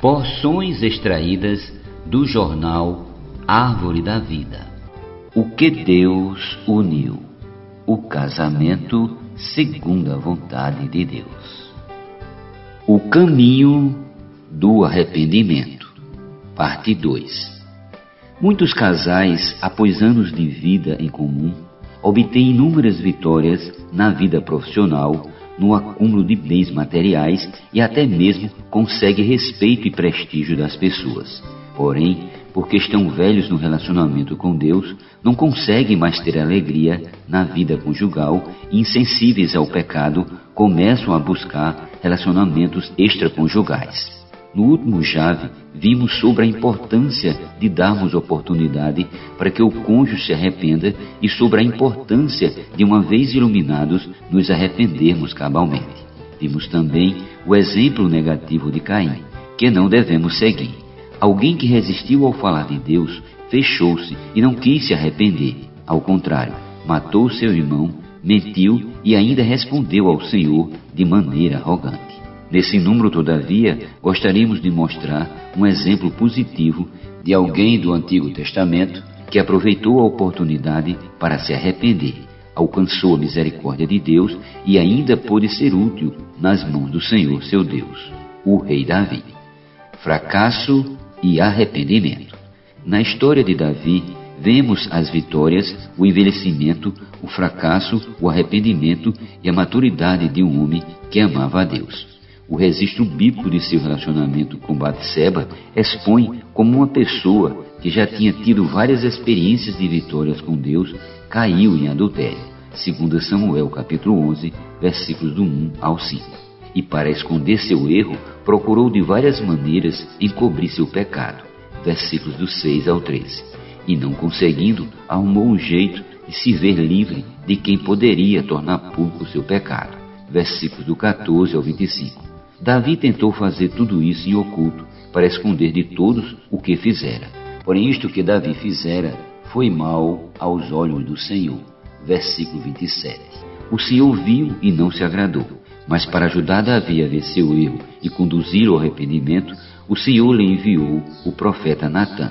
Porções extraídas do jornal Árvore da Vida. O que Deus uniu. O casamento segundo a vontade de Deus. O caminho do arrependimento. Parte 2. Muitos casais, após anos de vida em comum, obtêm inúmeras vitórias na vida profissional, no acúmulo de bens materiais e até mesmo consegue respeito e prestígio das pessoas. Porém, porque estão velhos no relacionamento com Deus, não conseguem mais ter alegria na vida conjugal e, insensíveis ao pecado, começam a buscar relacionamentos extraconjugais. No último Jave, vimos sobre a importância de darmos oportunidade para que o cônjuge se arrependa e sobre a importância de, uma vez iluminados, nos arrependermos cabalmente. Vimos também o exemplo negativo de Caim, que não devemos seguir. Alguém que resistiu ao falar de Deus, fechou-se e não quis se arrepender. Ao contrário, matou seu irmão, mentiu e ainda respondeu ao Senhor de maneira arrogante. Nesse número, todavia, gostaríamos de mostrar um exemplo positivo de alguém do Antigo Testamento que aproveitou a oportunidade para se arrepender, alcançou a misericórdia de Deus e ainda pôde ser útil nas mãos do Senhor, seu Deus, o rei Davi. Fracasso e arrependimento. Na história de Davi, vemos as vitórias, o envelhecimento, o fracasso, o arrependimento e a maturidade de um homem que amava a Deus. O registro bíblico de seu relacionamento com Batseba expõe como uma pessoa que já tinha tido várias experiências de vitórias com Deus, caiu em adultério. 2 Samuel capítulo 11, versículos do 1 ao 5. E para esconder seu erro, procurou de várias maneiras encobrir seu pecado. Versículos do 6 ao 13. E não conseguindo, arrumou um jeito de se ver livre de quem poderia tornar público seu pecado. Versículos do 14 ao 25. Davi tentou fazer tudo isso em oculto, para esconder de todos o que fizera. Porém, isto que Davi fizera foi mal aos olhos do Senhor. Versículo 27. O Senhor viu e não se agradou, mas para ajudar Davi a ver seu erro e conduzi-lo ao arrependimento, o Senhor lhe enviou o profeta Natã.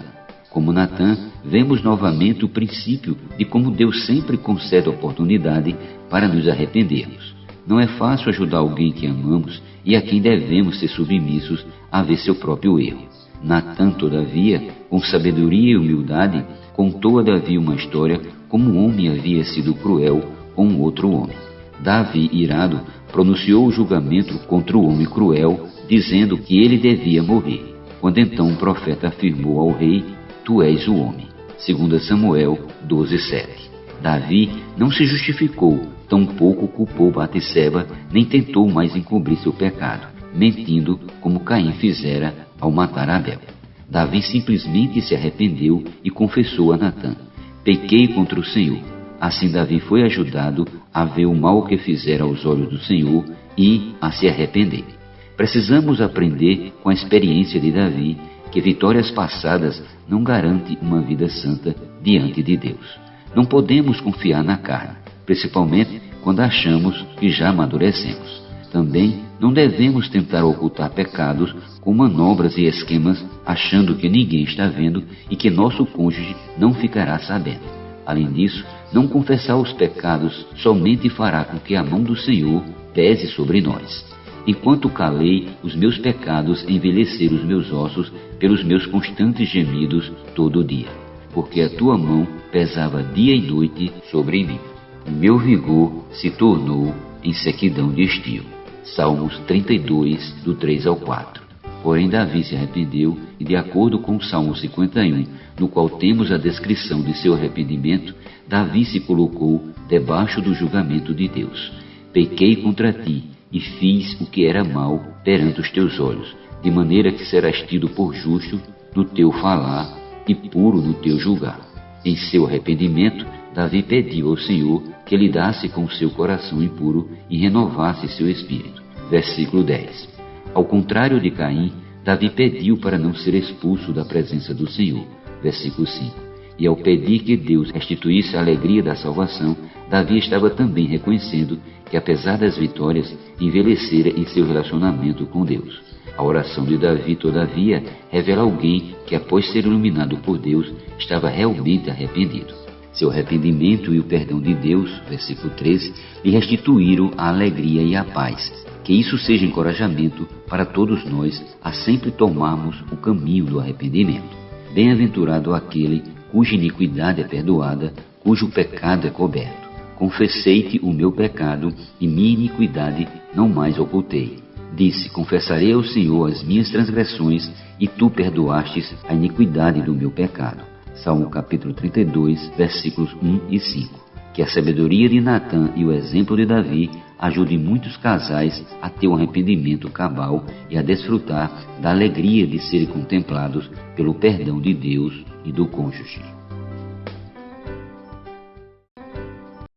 Como Natã, vemos novamente o princípio de como Deus sempre concede oportunidade para nos arrependermos. Não é fácil ajudar alguém que amamos e a quem devemos ser submissos a ver seu próprio erro. Natã, todavia, com sabedoria e humildade, contou a Davi uma história como um homem havia sido cruel com outro homem. Davi, irado, pronunciou o julgamento contra o homem cruel, dizendo que ele devia morrer. Quando então o profeta afirmou ao rei: Tu és o homem. 2 Samuel 12:7. Davi não se justificou, tampouco culpou Batseba, nem tentou mais encobrir seu pecado, mentindo como Caim fizera ao matar Abel. Davi simplesmente se arrependeu e confessou a Natã: Pequei contra o Senhor. Assim Davi foi ajudado a ver o mal que fizera aos olhos do Senhor e a se arrepender. Precisamos aprender com a experiência de Davi que vitórias passadas não garantem uma vida santa diante de Deus. Não podemos confiar na carne, principalmente quando achamos que já amadurecemos. Também não devemos tentar ocultar pecados com manobras e esquemas, achando que ninguém está vendo e que nosso cônjuge não ficará sabendo. Além disso, não confessar os pecados somente fará com que a mão do Senhor pese sobre nós. Enquanto calei os meus pecados, envelheceram os meus ossos pelos meus constantes gemidos todo dia, porque a tua mão pesava dia e noite sobre mim. O meu vigor se tornou em sequidão de estio. Salmos 32, do 3 ao 4. Porém, Davi se arrependeu e, de acordo com o Salmo 51, no qual temos a descrição de seu arrependimento, Davi se colocou debaixo do julgamento de Deus. Pequei contra ti e fiz o que era mal perante os teus olhos, de maneira que serás tido por justo no teu falar e puro no teu julgar. Em seu arrependimento, Davi pediu ao Senhor que lidasse com o seu coração impuro e renovasse seu espírito. Versículo 10. Ao contrário de Caim, Davi pediu para não ser expulso da presença do Senhor. Versículo 5. E ao pedir que Deus restituísse a alegria da salvação, Davi estava também reconhecendo que, apesar das vitórias, envelhecera em seu relacionamento com Deus. A oração de Davi, todavia, revela alguém que, após ser iluminado por Deus, estava realmente arrependido. Seu arrependimento e o perdão de Deus, versículo 13, lhe restituíram a alegria e a paz. Que isso seja encorajamento para todos nós a sempre tomarmos o caminho do arrependimento. Bem-aventurado aquele cuja iniquidade é perdoada, cujo pecado é coberto. Confessei-te o meu pecado e minha iniquidade não mais ocultei. Disse, confessarei ao Senhor as minhas transgressões e tu perdoastes a iniquidade do meu pecado. Salmo capítulo 32, versículos 1 e 5. Que a sabedoria de Natã e o exemplo de Davi ajudem muitos casais a ter um arrependimento cabal e a desfrutar da alegria de serem contemplados pelo perdão de Deus e do cônjuge.